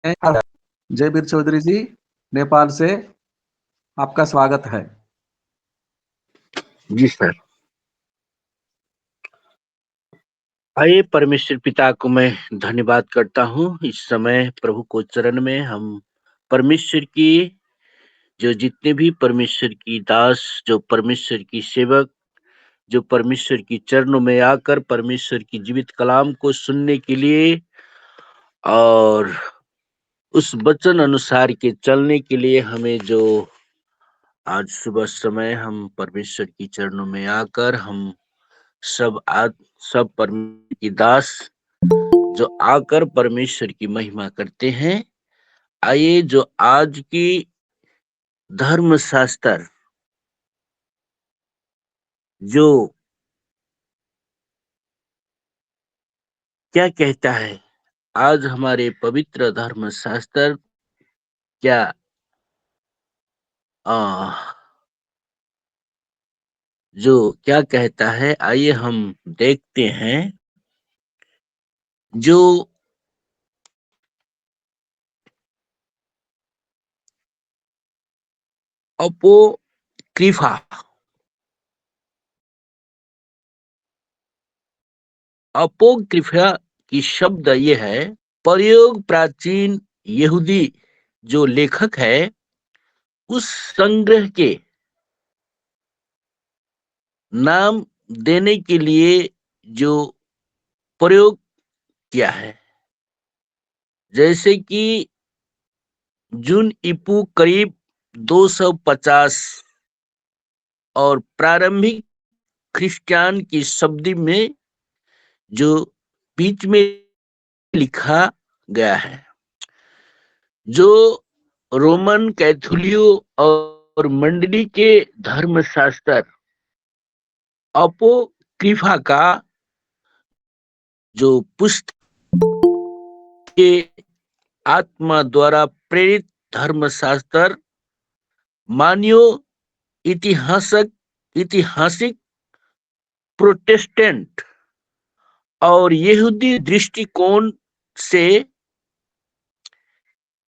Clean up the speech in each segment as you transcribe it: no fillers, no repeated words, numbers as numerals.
जयवीर चौधरी जी, नेपाल से आपका स्वागत है। जी सर। आइए परमेश्वर पिता को मैं धन्यवाद करता हूँ। इस समय प्रभु को चरण में हम परमेश्वर की जो जितने भी परमेश्वर की दास, जो परमेश्वर की सेवक, जो परमेश्वर की चरणों में आकर परमेश्वर की जीवित कलाम को सुनने के लिए और उस वचन अनुसार के चलने के लिए हमें जो आज सुबह समय हम परमेश्वर की चरणों में आकर हम सब परमेश्वर की दास जो आकर परमेश्वर की महिमा करते हैं। आइए जो आज की धर्मशास्त्र जो क्या कहता है, आज हमारे पवित्र धर्मशास्त्र क्या जो क्या कहता है, आइए हम देखते हैं। जो अपोक्रिफा अपोक्रिफा की शब्द ये है, प्रयोग प्राचीन यहूदी जो लेखक है उस संग्रह के नाम देने के लिए जो प्रयोग किया है। जैसे कि जून ईपू करीब 250 और प्रारंभिक क्रिश्चियन की शब्दी में जो बीच में लिखा गया है, जो रोमन कैथोलिकों और मंडली के धर्मशास्त्र अपोक्रिफा का जो पुस्तक के आत्मा द्वारा प्रेरित धर्मशास्त्र मानियो ऐतिहासिक प्रोटेस्टेंट और यहूदी दृष्टिकोण से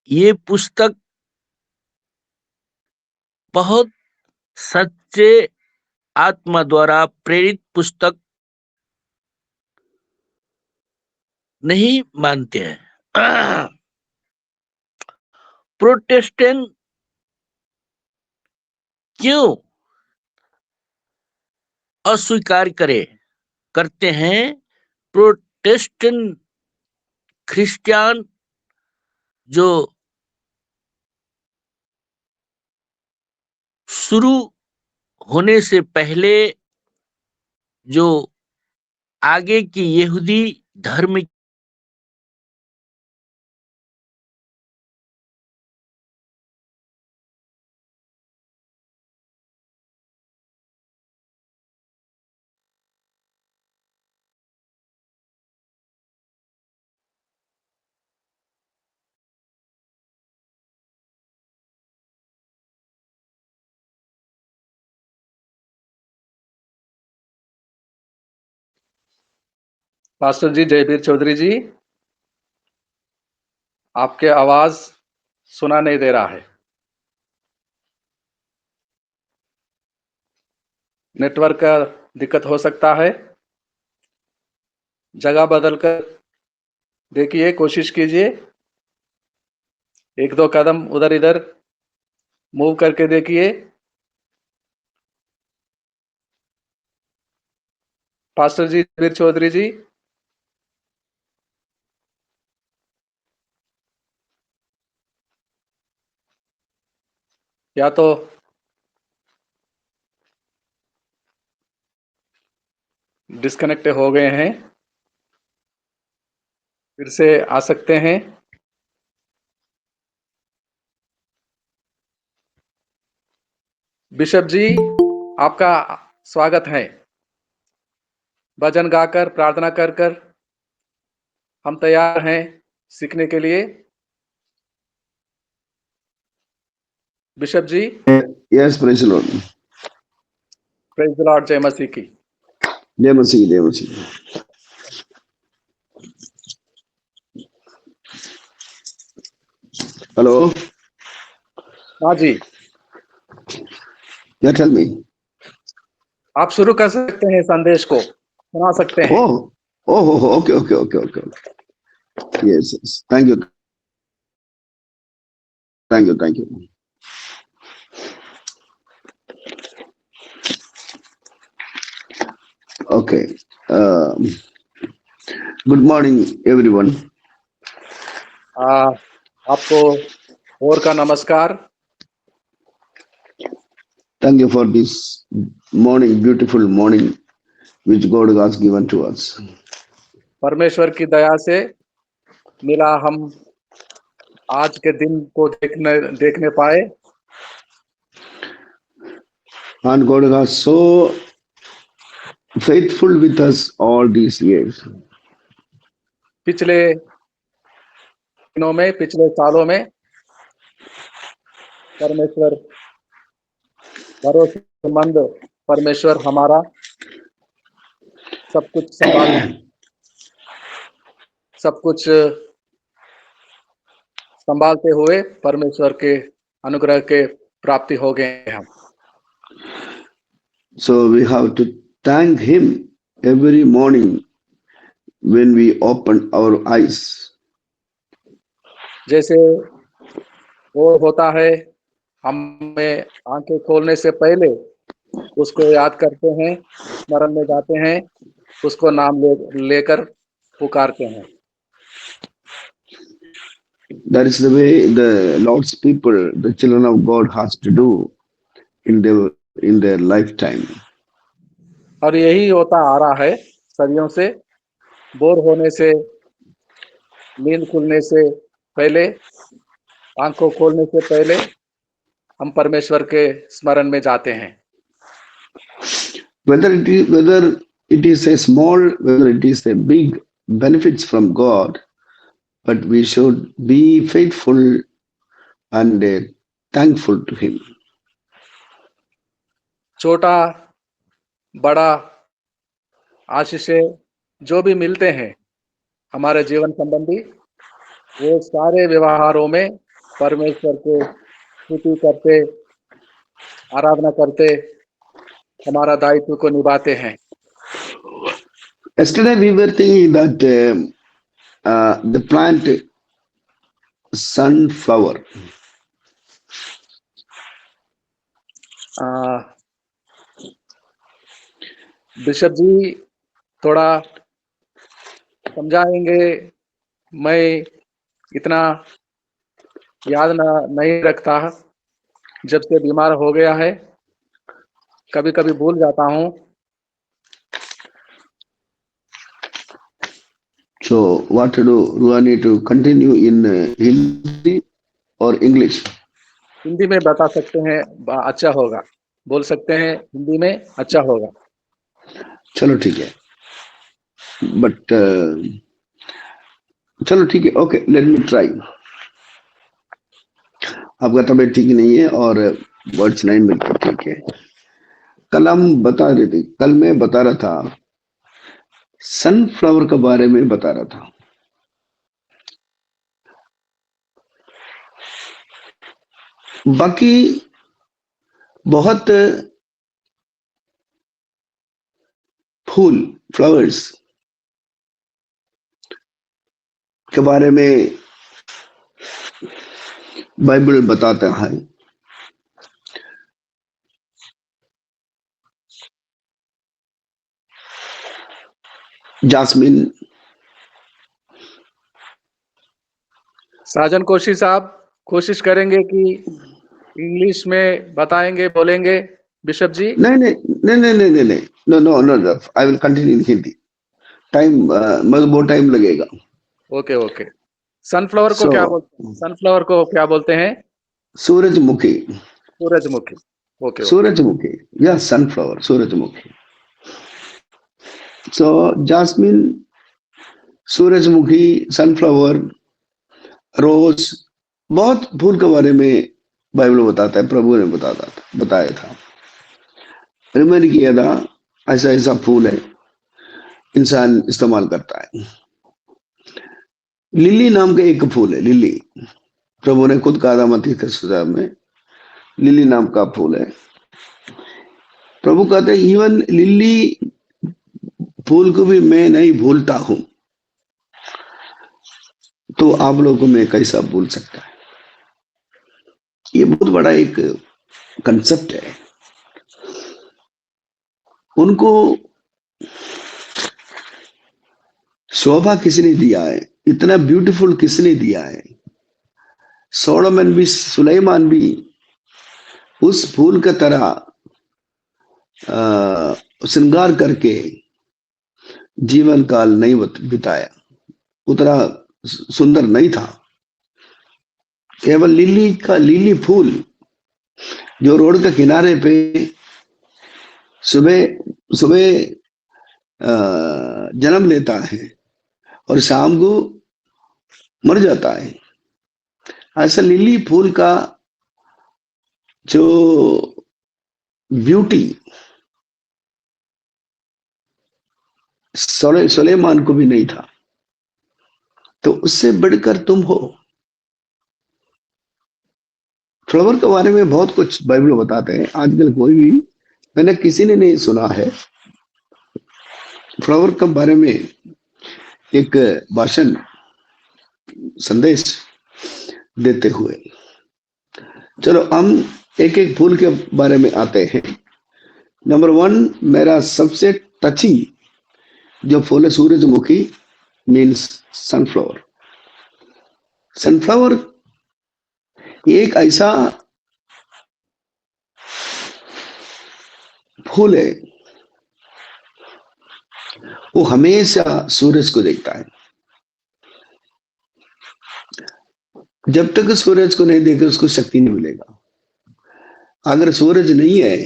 ये पुस्तक बहुत सच्चे आत्मा द्वारा प्रेरित पुस्तक नहीं मानते हैं। प्रोटेस्टेंट क्यों अस्वीकार करते हैं? प्रोटेस्टेंट क्रिश्चियन जो शुरू होने से पहले जो आगे की यहूदी धर्म पास्टर जी, जयवीर चौधरी जी, आपके आवाज सुना नहीं दे रहा है। नेटवर्क का दिक्कत हो सकता है। जगह बदलकर देखिए, कोशिश कीजिए। एक दो कदम उधर इधर मूव करके देखिए। पास्टर जी, जयवीर चौधरी जी, या तो डिस्कनेक्ट हो गए हैं, फिर से आ सकते हैं। बिशप जी, आपका स्वागत है। भजन गाकर, प्रार्थना कर कर हम तैयार हैं सीखने के लिए। Bishop ji. Yes, praise the Lord. Praise the Lord. जय मसीह की। जय मसीह, जय मसीह। Hello. हाँ जी, Yeah, tell me. आप शुरू कर सकते हैं, संदेश को सुना सकते हैं। Okay. Yes. Thank you. Okay. Good morning, everyone. आपको और का नमस्कार। Thank you for this morning, beautiful morning, which God has given to us. परमेश्वर की दया से मिला, हम आज के दिन को देखने पाए। And God was so faithful with us all these years. पिछले दिनों में, पिछले सालों में परमेश्वर, भरोसेमंद परमेश्वर हमारा सब कुछ संभालते हुए परमेश्वर के अनुग्रह के प्राप्ति हो गए हम। So we have to thank Him every morning when we open our eyes. जैसे वो होता है, हमें आंखें खोलने से पहले उसको याद करते हैं, स्मरण में जाते हैं, उसको नाम लेकर पुकारते हैं। That is the way the Lord's people, the children of God, has to do in their lifetime. और यही होता आ रहा है सदियों से। बोर होने से, नींद खुलने से पहले, आंखों खोलने से पहले हम परमेश्वर के स्मरण में जाते हैं। Whether it is a small, whether it is a big benefits from God, but we should be faithful and thankful to Him. छोटा बड़ा आशीषें जो भी मिलते हैं हमारे जीवन संबंधी, वो सारे व्यवहारों में परमेश्वर को स्तुति करते, आराधना करते, हमारा दायित्व को निभाते हैं। Yesterday we were thinking that the plant sunflower. Bishop ji थोड़ा समझाएंगे? मैं इतना याद नहीं रखता, जब से बीमार हो गया है कभी कभी भूल जाता हूँ। So what to do? Do I need to continue in Hindi or English? Hindi में बता सकते हैं, अच्छा होगा। बोल सकते हैं हिंदी में, अच्छा होगा। चलो ठीक है, बट चलो ठीक है, ओके, लेट मी ट्राई। आपका तबीयत ठीक नहीं है और वर्ड्स नहीं मिलते, ठीक है। कल मैं बता रहा था, सनफ्लावर के बारे में बता रहा था। बाकी बहुत फूल, फ्लावर्स के बारे में बाइबल बताता है। जास्मिन, साजन कोशिश साहब कोशिश करेंगे कि इंग्लिश में बताएंगे, बोलेंगे बिशप जी? नहीं, I will continue in Hindi. Time मतलब बहुत टाइम लगेगा। ओके। सनफ्लावर को क्या बोलते हैं? सनफ्लावर को क्या बोलते हैं? सूरजमुखी। ओके। सूरजमुखी या सनफ्लावर, सूरजमुखी। सो जास्मिन, सूरजमुखी, सनफ्लावर, रोज, बहुत फूल के बारे में बाइबल बताता है, प्रभु ने बताया था। रिमेंबर किया था, ऐसा फूल है इंसान इस्तेमाल करता है। लिली नाम का एक फूल है, लिली प्रभु ने खुद कहा था मत्ती के सुझाव में, लिली नाम का फूल है। प्रभु कहते हैं इवन लिली फूल को भी मैं नहीं भूलता हूं, तो आप लोगों को मैं कैसा भूल सकता है। ये बहुत बड़ा एक कंसेप्ट है। उनको शोभा किसने दिया है, इतना ब्यूटीफुल किसने दिया है। सोलोमन भी, सुलेमान भी उस फूल की तरह श्रृंगार करके जीवन काल नहीं बिताया, उतना सुंदर नहीं था। केवल लिली फूल जो रोड के किनारे पे सुबह सुबह जन्म लेता है और शाम को मर जाता है, ऐसा लिली फूल का जो ब्यूटी सुलेमान को भी नहीं था, तो उससे बढ़कर तुम हो। फ्लावर के बारे में बहुत कुछ बाइबल बताते हैं, आजकल कोई भी, मैंने किसी ने नहीं सुना है फ्लावर के बारे में एक भाषण संदेश देते हुए। चलो हम एक एक फूल के बारे में आते हैं। नंबर 1 मेरा सबसे टची जो फूल है सूरजमुखी, मीन्स सनफ्लावर। सनफ्लावर एक ऐसा फूल है, वो हमेशा सूरज को देखता है। जब तक सूरज को नहीं देखे उसको शक्ति नहीं मिलेगा। अगर सूरज नहीं है,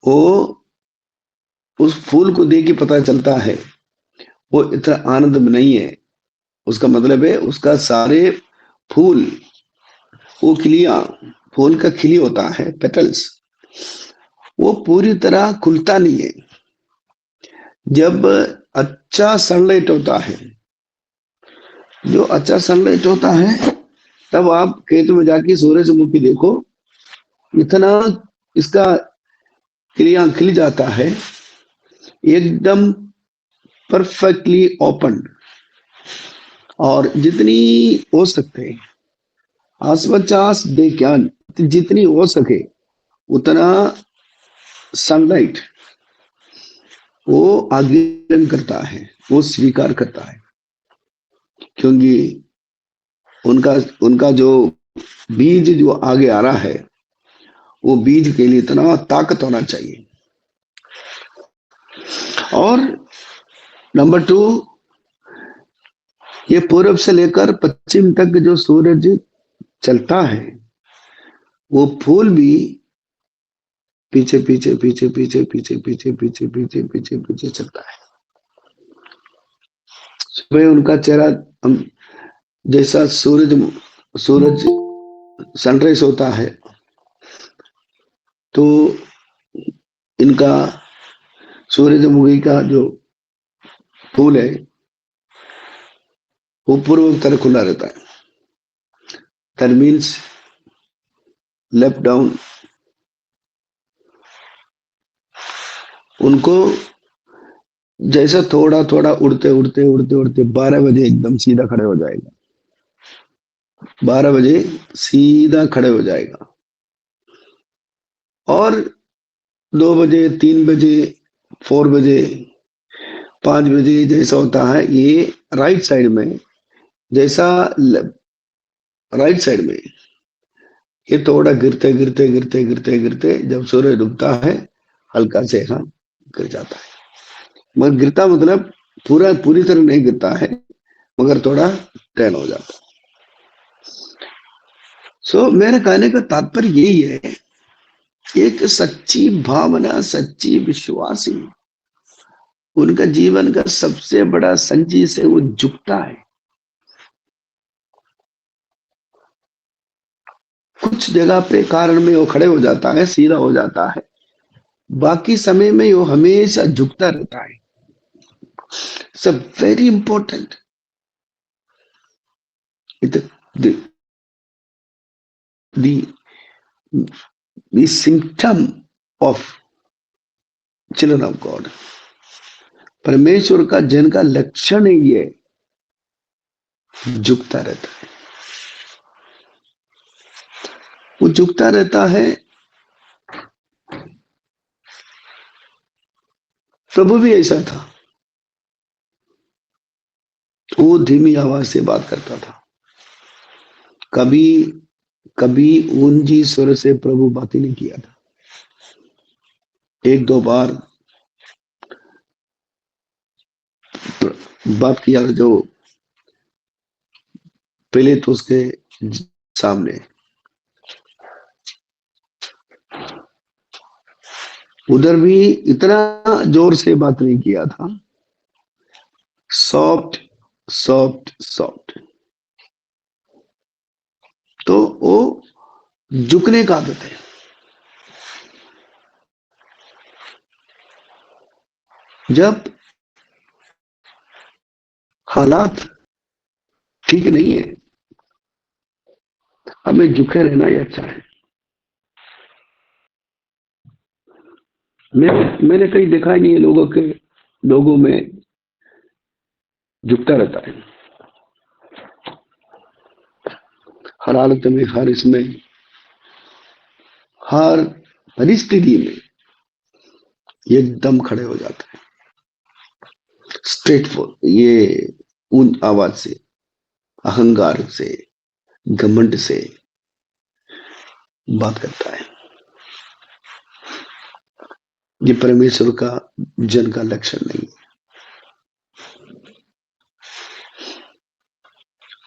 वो उस फूल को देख के पता चलता है वो इतना आनंद में नहीं है। उसका मतलब है उसका सारे फूल, वो खिलियां, फूल का खिली होता है पेटल्स, वो पूरी तरह खुलता नहीं है। जब अच्छा सनलाइट होता है, जो अच्छा सनलाइट होता है, तब आप खेत में जाके सूरजमुखी देखो, इतना इसका खिलियां खिल जाता है, एकदम परफेक्टली ओपन। और जितनी हो सकते आसपास देख्यान, जितनी हो सके उतना सनलाइट वो आगिरण करता है, वो स्वीकार करता है, क्योंकि उनका उनका जो बीज जो आगे आ रहा है, वो बीज के लिए इतना ताकत होना चाहिए। और नंबर 2, ये पूर्व से लेकर पश्चिम तक जो सूरज चलता है, वो फूल भी पीछे पीछे पीछे पीछे पीछे पीछे पीछे पीछे पीछे पीछे चलता है। सुबह उनका चेहरा जैसा सूरज सनराइज होता है, तो इनका सूरजमुखी का जो फूल है वो पूर्व की तरफ खुला रहता है। That means left down. उनको जैसा थोड़ा थोड़ा उड़ते उड़ते उड़ते उड़ते 12 बजे एकदम सीधा खड़े हो जाएगा, 12 बजे सीधा खड़े हो जाएगा। और 2 बजे, 3 बजे, 4 बजे, 5 बजे जैसा होता है, ये राइट साइड में, जैसा राइट साइड में ये थोड़ा गिरते गिरते गिरते गिरते गिरते जब सूरज डूबता है, हल्का से यहाँ गिर जाता है। मगर गिरता मतलब पूरी तरह नहीं गिरता है, मगर थोड़ा टर्न हो जाता है। सो मेरे कहने का तात्पर्य यही है, एक सच्ची भावना, सच्ची विश्वासी, उनका जीवन का सबसे बड़ा संजी से वो झुकता है। कुछ जगह पे कारण में वो खड़े हो जाता है, सीधा हो जाता है, बाकी समय में वो हमेशा झुकता रहता है। It's very important. the the symptom of children of God. परमेश्वर का जन का लक्षण ही है, झुकता रहता है। वो झुकता रहता है। प्रभु भी ऐसा था, वो धीमी आवाज से बात करता था। कभी कभी ऊंची स्वर से प्रभु बात ही नहीं किया था। एक दो बार बात किया जो पहले तो उसके सामने, उधर भी इतना जोर से बात नहीं किया था। Soft soft soft. तो वो झुकने का आदत है। जब हालात ठीक नहीं है, हमें झुके रहना ही अच्छा है। मैंने कहीं देखा ही नहीं है लोगों में झुकता रहता है। हर हालत में, हर इसमें, हर परिस्थिति में एकदम खड़े हो जाता है। स्ट्रेट फॉरवर्ड, ये उन आवाज से, अहंकार से, घमंड से बात करता है। ये परमेश्वर का जन का लक्षण नहीं है।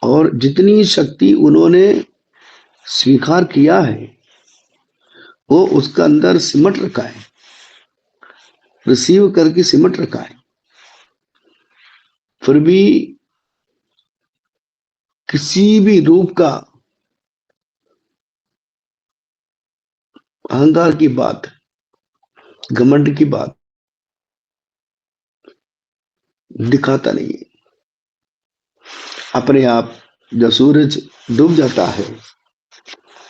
और जितनी शक्ति उन्होंने स्वीकार किया है, वो उसका अंदर सिमट रखा है, रिसीव करके सिमट रखा है। फिर भी किसी भी रूप का अहंकार की बात, घमंड की बात दिखाता नहीं है। अपने आप जब सूरज डूब जाता है,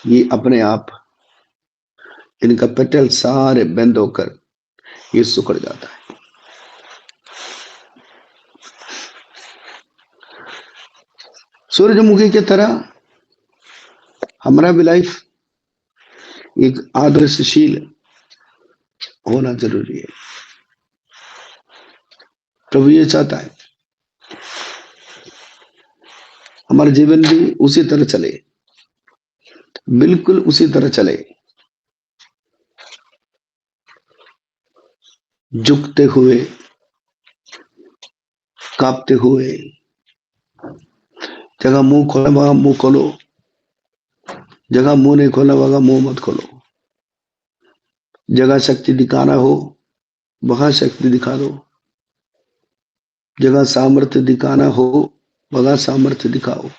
ये अपने आप इनका पेटल सारे बंद होकर ये सुखड़ जाता है। सूरजमुखी की तरह हमारा भी लाइफ एक आदर्शशील होना जरूरी है। प्रभु ये चाहता है हमारा जीवन भी उसी तरह चले, बिल्कुल उसी तरह चले, झुकते हुए, कांपते हुए। जगह मुंह खोला वहां मुंह खोलो, जगह मुंह नहीं खोला वहां मुंह मत खोलो। जगह शक्ति दिखाना हो वहां शक्ति दिखा दो, जगह सामर्थ्य दिखाना हो वहां सामर्थ्य दिखाओ,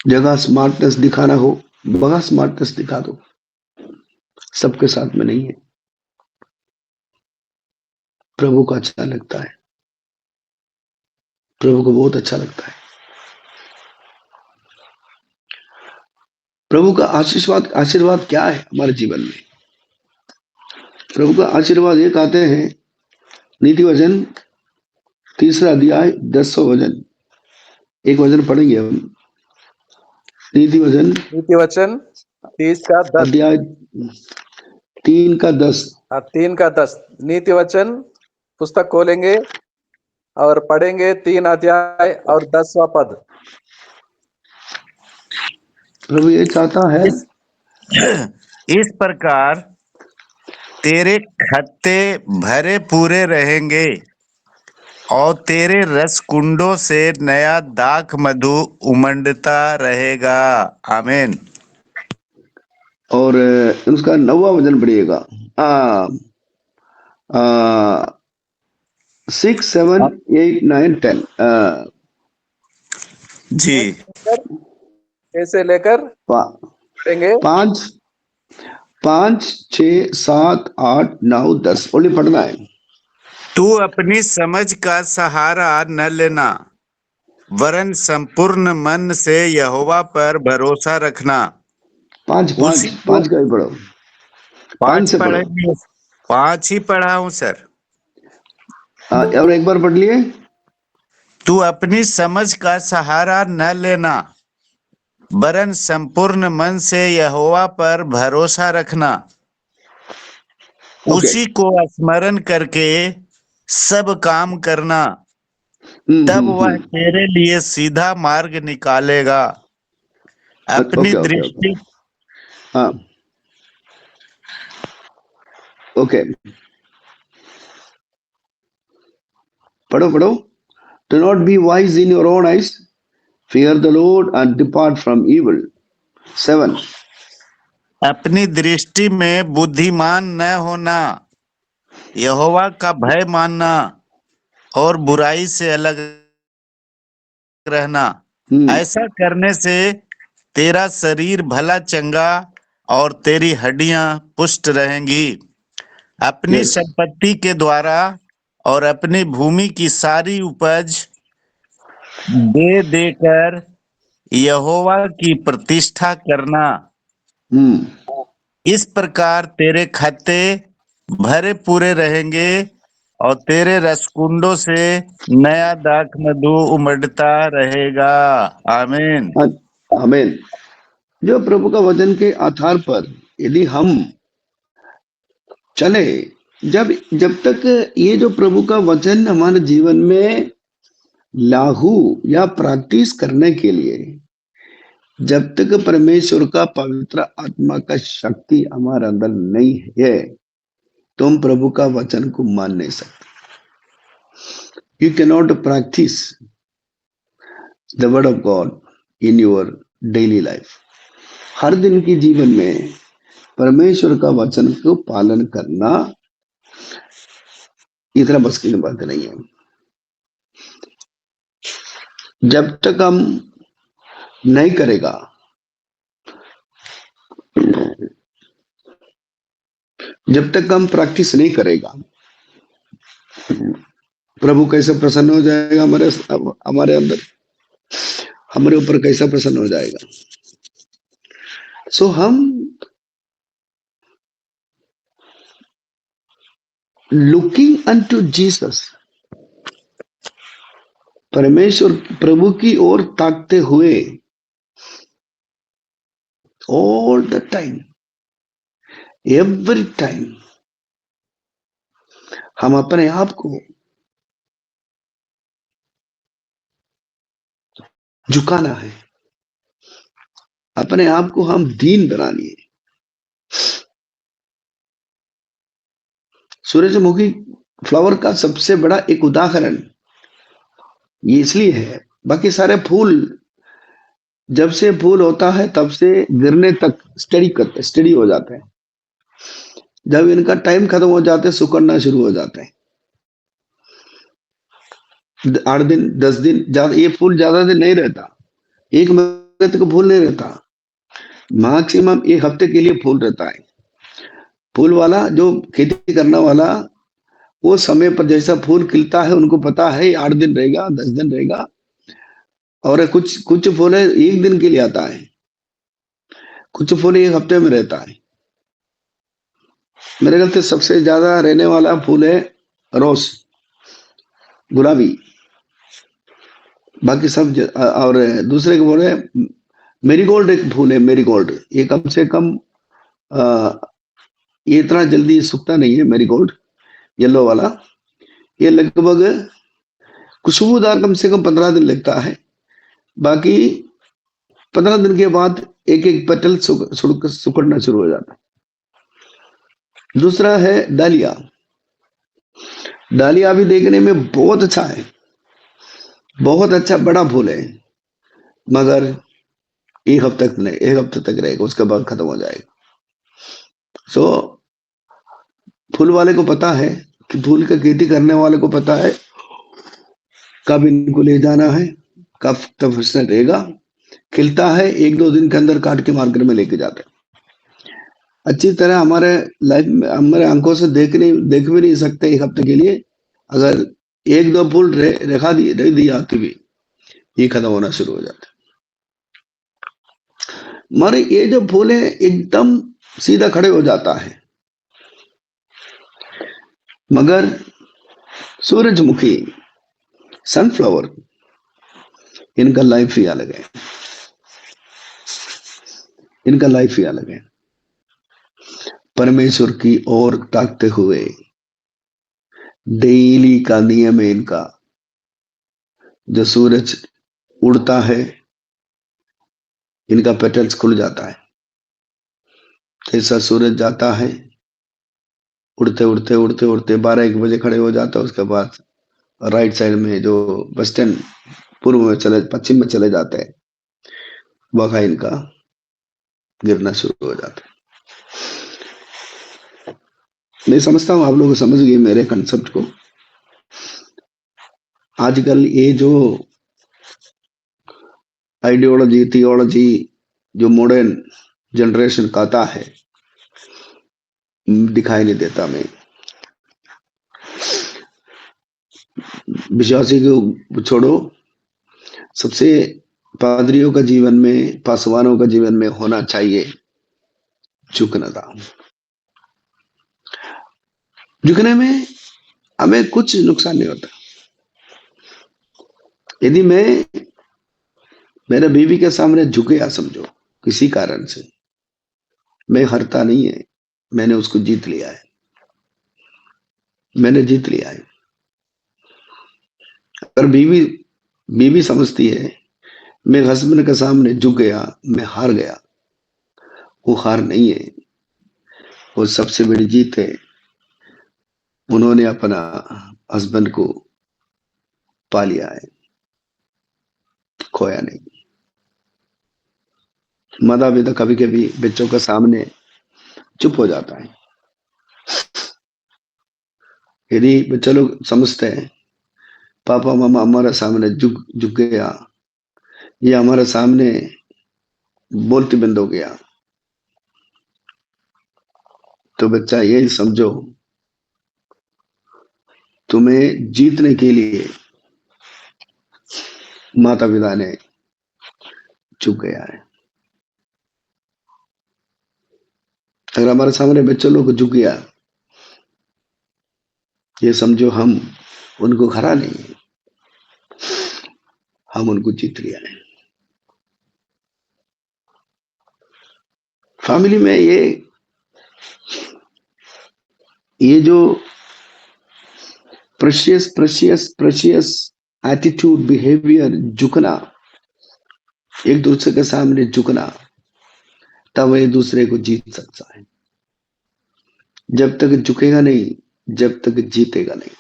जगह स्मार्टनेस दिखाना हो वहां स्मार्टनेस दिखा दो। सबके साथ में नहीं है। प्रभु को अच्छा लगता है, प्रभु को बहुत अच्छा लगता है। प्रभु का आशीर्वाद क्या है हमारे जीवन में? प्रभु का आशीर्वाद ये कहते हैं, नीति वचन 3 अध्याय 10वां वचन, एक वचन पढ़ेंगे हम। नीति वचन 30 का 10, अध्याय 3 का 10। 3 का 10 नीति वचन पुस्तक खोलेंगे और पढ़ेंगे 3 अध्याय और 10वां पद। प्रभु ये चाहता है, इस प्रकार तेरे खत्ते भरे पूरे रहेंगे और तेरे रस कुंडों से नया दाख मधु उमंडता रहेगा। आमीन। और उसका 9वां वचन पढ़िएगा। 6, 7, 8, 9, 10 जी। ऐसे लेकर पढ़ेंगे 5, 6, 7, 8, 9, 10 ओनली पढ़ना है। तू अपनी समझ का सहारा न लेना, वरन संपूर्ण मन से यहोवा पर भरोसा रखना। पांच पांच उसी को पांच का भी पढ़ो, 5 पांच से पढ़ो। पढ़ेंगे, 5 ही पढ़ा हूं सर। और एक बार पढ़ लिए। तू अपनी समझ का सहारा न लेना, वरन संपूर्ण मन से यहोवा पर भरोसा रखना। ओके। उसी को स्मरण करके सब काम करना, तब वह तेरे लिए सीधा मार्ग निकालेगा। अपनी ओके ओके ओके, दृष्टि हाँ ओके, पढ़ो पढ़ो। Do not be wise in your own eyes. Fear the Lord and depart from evil. 7. अपनी दृष्टि में बुद्धिमान न होना, यहोवा का भय मानना और बुराई से अलग रहना। ऐसा करने से तेरा शरीर भला चंगा और तेरी हड्डियां पुष्ट रहेंगी। अपनी Yes. संपत्ति के द्वारा और अपनी भूमि की सारी उपज दे देकर यहोवा की प्रतिष्ठा करना। इस प्रकार तेरे खत्ते भरे पूरे रहेंगे और तेरे रसकुंडों से नया दाख मधु उमड़ता रहेगा। आमीन। आमीन। जो प्रभु का वचन के आधार पर यदि हम चले, जब तक ये जो प्रभु का वचन हमारे जीवन में लागू या प्रैक्टिस करने के लिए, जब तक परमेश्वर का पवित्र आत्मा का शक्ति हमारे अंदर नहीं है, तो हम प्रभु का वचन को मान नहीं सकते। You can not practise the word of God in your daily life. हर दिन के जीवन में परमेश्वर का वचन को पालन करना इतना बस की बात नहीं है। जब तक हम नहीं करेगा, जब तक हम प्रैक्टिस नहीं करेगा, प्रभु कैसे प्रसन्न हो जाएगा हमारे अंदर, हमारे ऊपर कैसा प्रसन्न हो जाएगा। सो हम लुकिंग अनटू जीसस, परमेश्वर प्रभु की ओर ताकते हुए all the time, every time हम अपने आप को झुकाना है, अपने आप को हम दीन बनानी है। सूरजमुखी फ्लावर का सबसे बड़ा एक उदाहरण ये इसलिए है, बाकी सारे फूल जब से फूल होता है तब से गिरने तक स्टडी हो जाते हैं। जब इनका टाइम खत्म हो जाते हैं, सुकड़ना शुरू हो जाते हैं। 8 दिन 10 दिन, ये फूल ज्यादा दिन नहीं रहता, 1 महीने तक फूल नहीं रहता, मैक्सिमम 1 हफ्ते के लिए फूल रहता है। फूल वाला जो खेती करने वाला, वो समय पर जैसा फूल खिलता है उनको पता है 8 दिन रहेगा, 10 दिन रहेगा। और कुछ फूल 1 दिन के लिए आता है, कुछ फूल 1 हफ्ते में रहता है। मेरे ख्याल से सबसे ज्यादा रहने वाला फूल है रोज, गुलाबी। बाकी सब और दूसरे के फूल है मेरीगोल्ड, एक फूल है मेरीगोल्ड, ये कम से कम ये इतना जल्दी सूखता नहीं है मेरीगोल्ड, येलो वाला। ये लगभग खुशबूदार कम से कम 15 दिन लगता है, बाकी 15 दिन के बाद एक एक पेटल सुकड़ना शुरू हो जाता है। दूसरा है डालिया। डालिया भी देखने में बहुत अच्छा है, बहुत अच्छा बड़ा फूल है, मगर 1 हफ्ते तक रहेगा, उसके बाद खत्म हो जाएगा। सो फूल वाले को पता है कि फूल का खेती करने वाले को पता है कब इनको ले जाना है, कब तक रहेगा। खिलता है 1-2 दिन के अंदर काट के मार्केट में लेके जाते हैं। अच्छी तरह हमारे लाइफ में हमारे आंखों से देख भी नहीं सकते 1 हफ्ते के लिए, अगर 1-2 फूल रख दिया कि भी ये खत्म होना शुरू हो जाता है। हमारे ये जो फूल है एकदम सीधा खड़े हो जाता है, मगर सूरजमुखी, सनफ्लावर, इनका लाइफ ही अलग है, इनका लाइफ ही अलग है। परमेश्वर की ओर ताकते हुए डेली का नियम है इनका। जो सूरज उड़ता है इनका पेटल्स खुल जाता है, जैसा सूरज जाता है उड़ते उड़ते उड़ते उड़ते 12-1 बजे खड़े हो जाता है, उसके बाद राइट साइड में जो वेस्टर्न पूर्व में चले पश्चिम में चले जाते हैं, वहां इनका गिरना शुरू हो जाता है। मैं समझता हूं आप लोग समझ गए मेरे कंसेप्ट को। आजकल ये जो आइडियोलॉजी थियोलॉजी जो मॉडर्न जनरेशन कहता है, दिखाई नहीं देता। मैं विश्वासी को छोड़ो, सबसे पादरियों का जीवन में, पासवानों का जीवन में होना चाहिए झुकना था। झुकने में हमें कुछ नुकसान नहीं होता। यदि मैं मेरे बीवी के सामने झुक गया समझो किसी कारण से, मैं हारता नहीं है, मैंने उसको जीत लिया है, मैंने जीत लिया है। अगर बीवी बीवी समझती है मैं हस्बैंड के सामने झुक गया, मैं हार गया, वो हार नहीं है, वो सबसे बड़ी जीत है। उन्होंने अपना हस्बैंड को पा लिया है, खोया नहीं। माता पिता कभी कभी बच्चों के सामने चुप हो जाता है। यदि बच्चे लोग समझते हैं पापा मामा हमारे सामने झुक झुक गया, ये हमारे सामने बोलते बंद हो गया, तो बच्चा यही समझो तुम्हें जीतने के लिए माता पिता ने झुक गया है। अगर हमारे सामने बच्चों लोग झुक गया, ये समझो हम उनको हरा नहीं, हम उनको जीत लिया है। फैमिली में ये जो precious precious precious attitude behaviour, झुकना, एक दूसरे के सामने झुकना, तब एक दूसरे को जीत सकता है। जब तक झुकेगा नहीं, जब तक जीतेगा नहीं।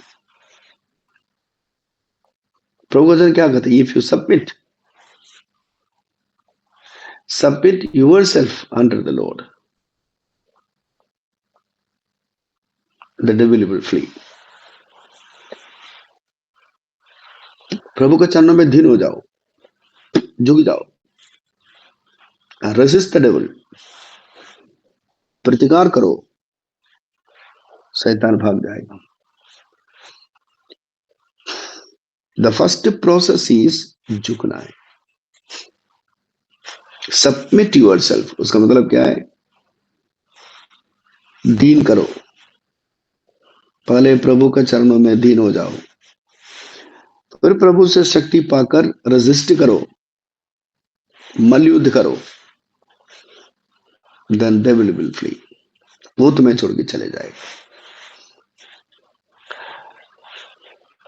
प्रभु वचन क्या कहते हैं? If you submit yourself under the Lord, the devil will flee. प्रभु के चरणों में धीन हो जाओ, झुक जाओ, रेसिस्ट द डेविल, प्रतिकार करो, शैतान भाग जाएगा। द फर्स्ट प्रोसेस इज झुकना है। सबमिट योरसेल्फ, उसका मतलब क्या है? दीन करो, पहले प्रभु के चरणों में दीन हो जाओ, फिर प्रभु से शक्ति पाकर रेजिस्ट करो, मल्लयुद्ध करो, देन डेविल विल फ्ली, वो तुम्हें छोड़ के चले जाएगा।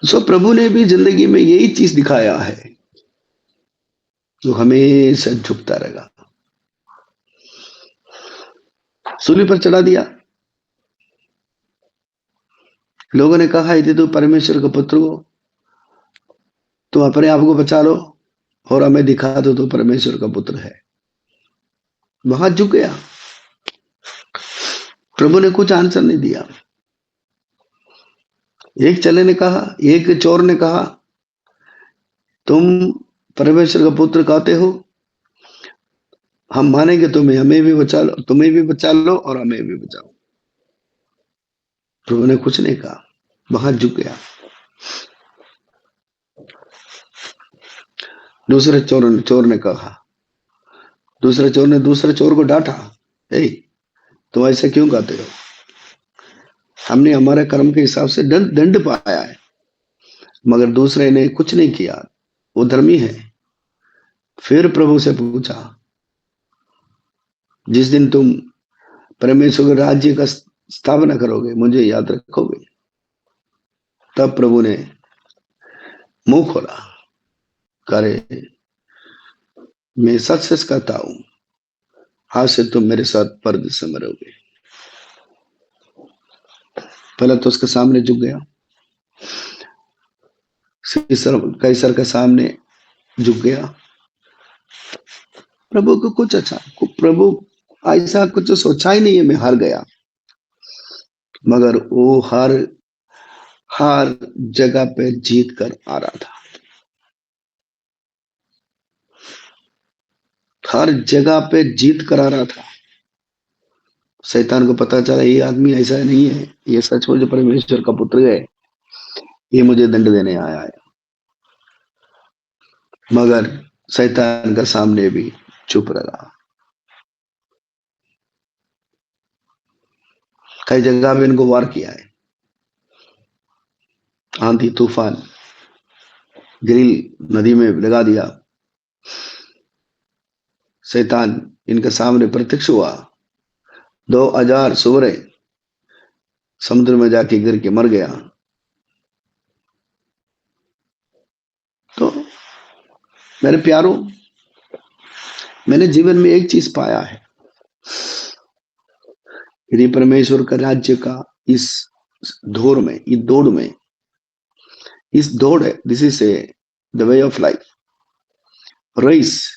सो प्रभु ने भी जिंदगी में यही चीज दिखाया है, जो हमेशा झुकता रहेगा। सूली पर चढ़ा दिया, लोगों ने कहा यदि तू परमेश्वर का पुत्र हो तो अपने आप को बचा लो और हमें दिखा दो तो परमेश्वर का पुत्र है। वहां झुक गया, प्रभु ने कुछ आंसर नहीं दिया। एक चले ने कहा, एक चोर ने कहा तुम परमेश्वर का पुत्र कहते हो, हम मानेंगे तुम्हें, हमें भी बचा लो, तुम्हें भी बचा लो और हमें भी बचाओ। प्रभु ने कुछ नहीं कहा, वहां झुक गया। दूसरे चोर ने कहा, दूसरे चोर ने दूसरे चोर को डांटा, ए तुम ऐसे क्यों कहते हो? हमने हमारे कर्म के हिसाब से दंड पाया है, मगर दूसरे ने कुछ नहीं किया, वो धर्मी है। फिर प्रभु से पूछा, जिस दिन तुम परमेश्वर के राज्य का स्थापना करोगे, मुझे याद रखोगे? तब प्रभु ने मुंह खोला, करे मैं सच सच कहता हूं, आज से तुम मेरे साथ परदेश से मरोगे। पहले तो उसके सामने झुक गया, कैसर के सामने झुक गया। प्रभु को कुछ प्रभु ऐसा कुछ सोचा ही नहीं है, मैं हार गया। मगर वो हर जगह पे जीत कर आ रहा था, हर जगह पे जीत कर आ रहा था। शैतान को पता चला ये आदमी ऐसा नहीं है, ये सचमुच परमेश्वर का पुत्र है, ये मुझे दंड देने आया है। मगर शैतान का सामने भी चुप रहा। कई जगह भी इनको वार किया है, आंधी तूफान, ग्रिल नदी में लगा दिया। शैतान इनके सामने प्रत्यक्ष हुआ, 2000 सूरे समुद्र में जाके गिर के मर गया। तो मेरे प्यारों, मैंने जीवन में एक चीज पाया है, यदि परमेश्वर का राज्य का इस दौड़ में, इस दौड़ है, this is a the way of life, race,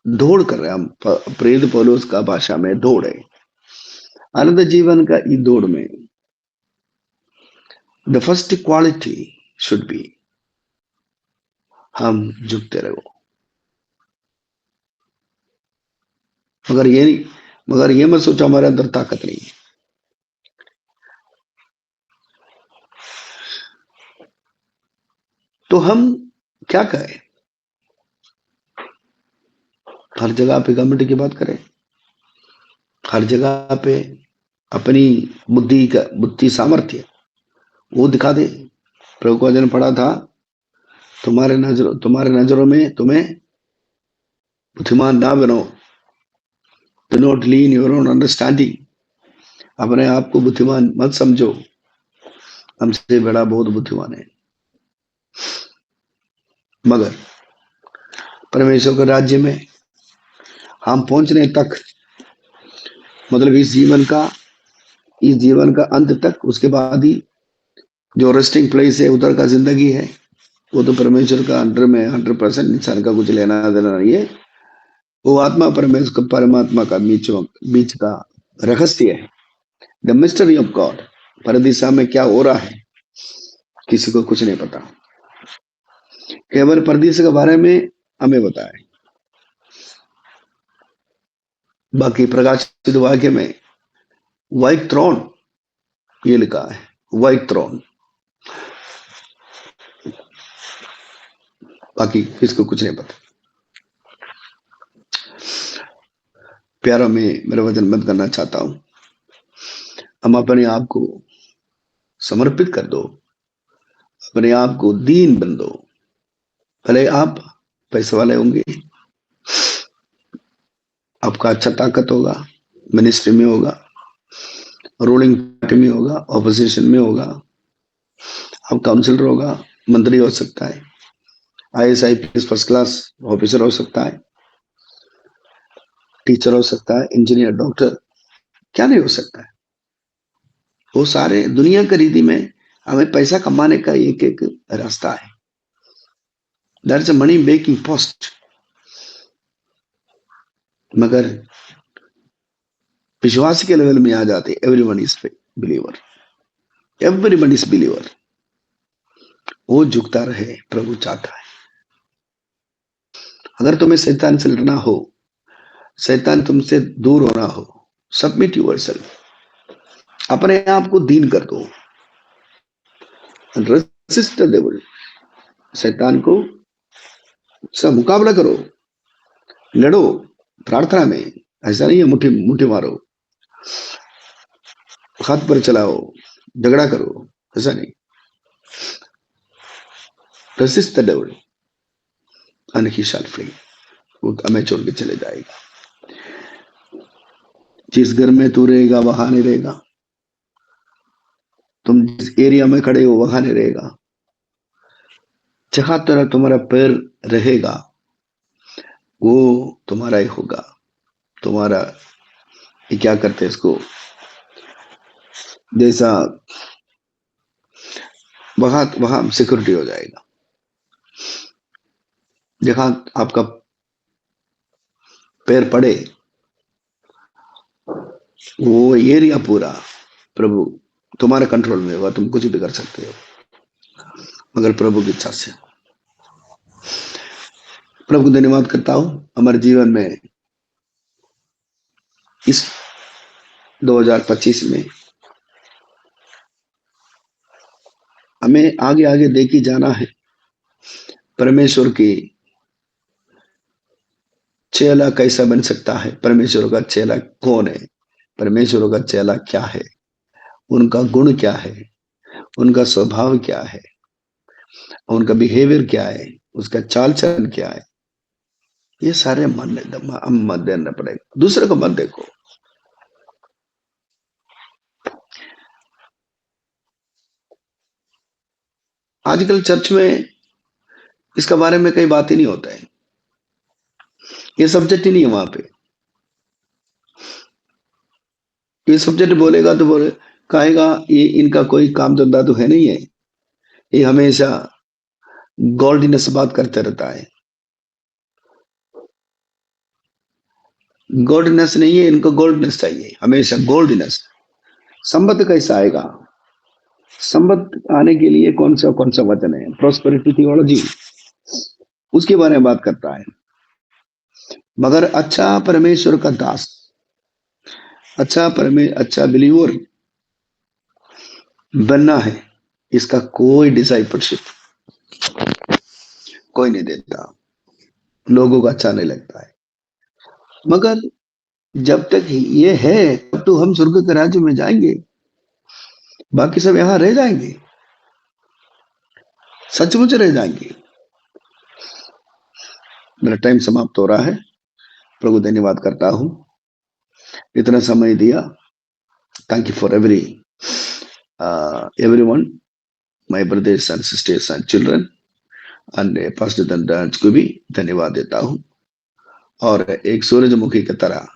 दौड़ कर रहे हम। प्रेरित पौलुस का भाषा में दौड़ है, अनंत जीवन का इस दौड़ में the first quality should be, हम झुकते रहो। मगर ये मत सोचो हमारे अंदर ताकत नहीं है। तो हम क्या करें? हर जगह पे गवर्नमेंट की बात करें, हर जगह पे अपनी बुद्धि सामर्थ्य वो दिखा दे। प्रभु का वचन पढ़ा था, तुम्हारे नजरों में तुम्हें बुद्धिमान ना बनो, do not lean your own understanding, अपने आप को बुद्धिमान मत समझो, हमसे बड़ा बहुत बुद्धिमान है। मगर परमेश्वर के राज्य में हम पहुंचने तक, मतलब इस जीवन का अंत तक, उसके बाद ही जो रेस्टिंग प्लेस है, उधर का जिंदगी है, वो तो परमेश्वर का अंडर में 100%, इंसान का कुछ लेना देना नहीं है। वो आत्मा परमात्मा का बीच का रहस्य है, द मिस्ट्री ऑफ गॉड। परदिशा में क्या हो रहा है किसी को कुछ नहीं पता, केवल परदेश के बारे में हमें बताए। बाकी प्रकाशित वाक्य में व्हाइट थ्रोन ये लिखा है, व्हाइट थ्रोन, बाकी किसको कुछ नहीं पता। प्यारा, में मेरा वचन बंद करना चाहता हूं। हम अपने आप को समर्पित कर दो, अपने आप को दीन बन दो। भले आप पैसे वाले होंगे, आपका अच्छा ताकत होगा, मिनिस्ट्री में होगा, रूलिंग पार्टी में होगा, ऑपोजिशन में होगा, आप काउंसिलर होगा, मंत्री हो सकता है, IAS IPS first class officer हो सकता है, टीचर हो सकता है, इंजीनियर, डॉक्टर, क्या नहीं हो सकता है। वो सारे दुनिया की रीति में हमें पैसा कमाने का एक एक रास्ता है, that's a money making post. मगर विश्वास के लेवल में आ जाते, everyone is believer, everyone is believer, वो झुकता रहे, प्रभु चाहता है। अगर तुम्हें शैतान से लड़ना हो, शैतान तुमसे दूर होना हो, सबमिट योरसेल्फ, अपने आप को दीन कर दो, रेसिस्ट द डेविल, शैतान को उसका मुकाबला करो, लड़ो प्रार्थना में। ऐसा नहीं है मुट्ठी मुट्ठी मारो, हाथ पर चलाओ, झगड़ा करो, ऐसा नहीं। Resist the devil and he shall flee, वो हमें छोड़ के चले जाएगा। जिस घर में तू रहेगा वहां नहीं रहेगा, तुम जिस एरिया में खड़े हो वहां नहीं रहेगा। जहां तरह तुम्हारा पैर रहेगा वो तुम्हारा ही होगा। तुम्हारा ये क्या करते हैं इसको, जैसा वहां वहां सिक्योरिटी हो जाएगा। जहां आपका पैर पड़े वो एरिया पूरा प्रभु तुम्हारे कंट्रोल में होगा। तुम कुछ भी कर सकते हो मगर प्रभु की इच्छा से। प्रभु को धन्यवाद करता हूं हमारे जीवन में इस 2025 में हमें आगे आगे देखी जाना है। परमेश्वर की चेला कैसा बन सकता है, परमेश्वर का चेला कौन है, परमेश्वर का चेला क्या है, उनका गुण क्या है, उनका स्वभाव क्या है, उनका बिहेवियर क्या है, उसका चाल चलन क्या है, ये सारे मत देना पड़ेगा। दूसरे को मत देखो। आजकल चर्च में इसका बारे में कई बात ही नहीं होता है, ये सब्जेक्ट ही नहीं है वहां पे। ये सब्जेक्ट बोलेगा तो बोले कहेगा ये इनका कोई काम धंधा तो है नहीं है, ये हमेशा गोल्डनेस बात करते रहता है। गोल्डनेस नहीं है, इनको गोल्डनेस चाहिए, हमेशा गोल्डनेस। संबंध कैसा आएगा, संबंध आने के लिए कौन सा वचन है, प्रोस्पेरिटी थियोलॉजी, उसके बारे में बात करता है। मगर अच्छा परमेश्वर का दास, अच्छा बिलीवर बनना है, इसका कोई डिसाइपलशिप कोई नहीं देता, लोगों को अच्छा नहीं लगता है। मगर जब तक ये है तब तो हम स्वर्ग के राज्य में जाएंगे, बाकी सब यहां रह जाएंगे, सचमुच रह जाएंगे। मेरा टाइम समाप्त हो रहा है। प्रभु धन्यवाद करता हूं इतना समय दिया। Thank you for everyone, my brothers and sisters and children and pastor दंडांस को भी धन्यवाद देता हूं। और एक सूरजमुखी की तरह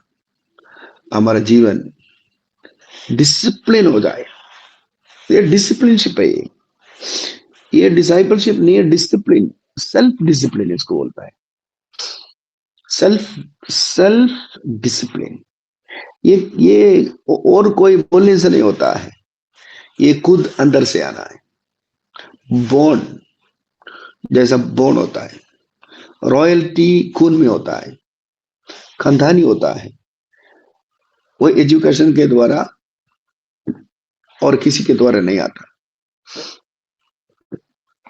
हमारा जीवन डिसिप्लिन हो जाए। ये डिसिप्लिनशिप है, ये डिसाइपलशिप नहीं है, डिसिप्लिन, सेल्फ डिसिप्लिन इसको बोलता है। सेल्फ डिसिप्लिन, ये और कोई बोलने से नहीं होता है, ये खुद अंदर से आना है। बॉन्ड जैसा बॉन्ड होता है, रॉयल्टी खून में होता है, खानदानी होता है, वो एजुकेशन के द्वारा और किसी के द्वारा नहीं आता।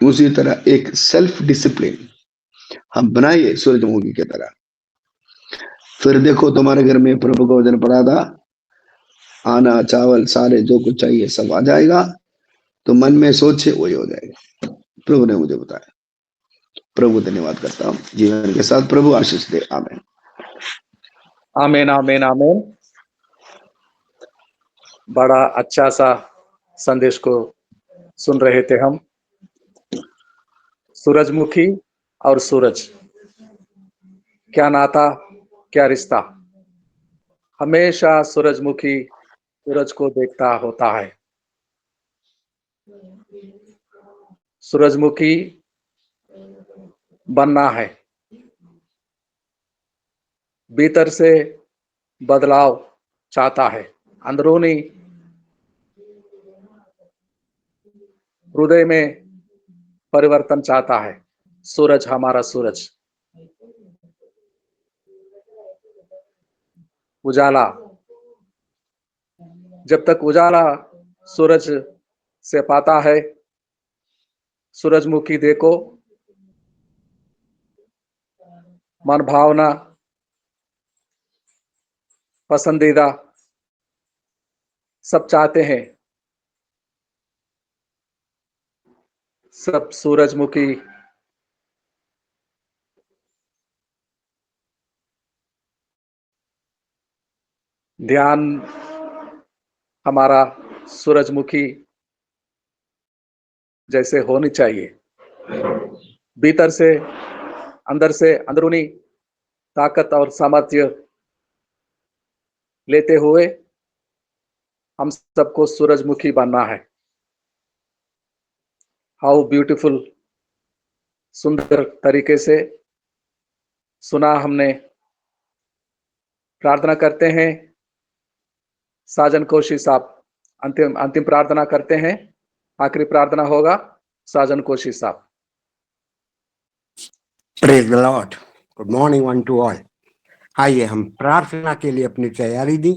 उसी तरह एक सेल्फ डिसिप्लिन हम बनाइए सूरजमुखी की तरह। फिर देखो तुम्हारे घर में प्रभु का वचन पड़ा था, आना चावल सारे जो कुछ चाहिए सब आ जाएगा, तो मन में सोचे वही हो जाएगा। प्रभु ने मुझे बताया। प्रभु धन्यवाद करता हूँ, जीवन के साथ प्रभु आशीष दे। आमीन आमीन आमीन आमीन। बड़ा अच्छा सा संदेश को सुन रहे थे हम। सूरजमुखी और सूरज, क्या नाता, क्या रिश्ता। हमेशा सूरजमुखी सूरज को देखता होता है। सूरजमुखी बनना है, भीतर से बदलाव चाहता है, अंदरूनी हृदय में परिवर्तन चाहता है। सूरज, हमारा सूरज, उजाला, जब तक उजाला सूरज से पाता है। सूरजमुखी देखो, मन भावना, पसंदीदा सब चाहते हैं। सब सूरजमुखी ध्यान हमारा सूरजमुखी जैसे होनी चाहिए। भीतर से, अंदर से अंदरूनी ताकत और सामर्थ्य लेते हुए हम सबको सूरजमुखी बनना है। हाउ ब्यूटीफुल, सुंदर तरीके से सुना हमने। प्रार्थना करते हैं साजन कोशी साहब, अंतिम प्रार्थना करते हैं। आखिरी प्रार्थना होगा साजन कोशी साहब। Praise the Lord. Good morning one two all. आइए हम प्रार्थना के लिए अपनी तैयारी दी।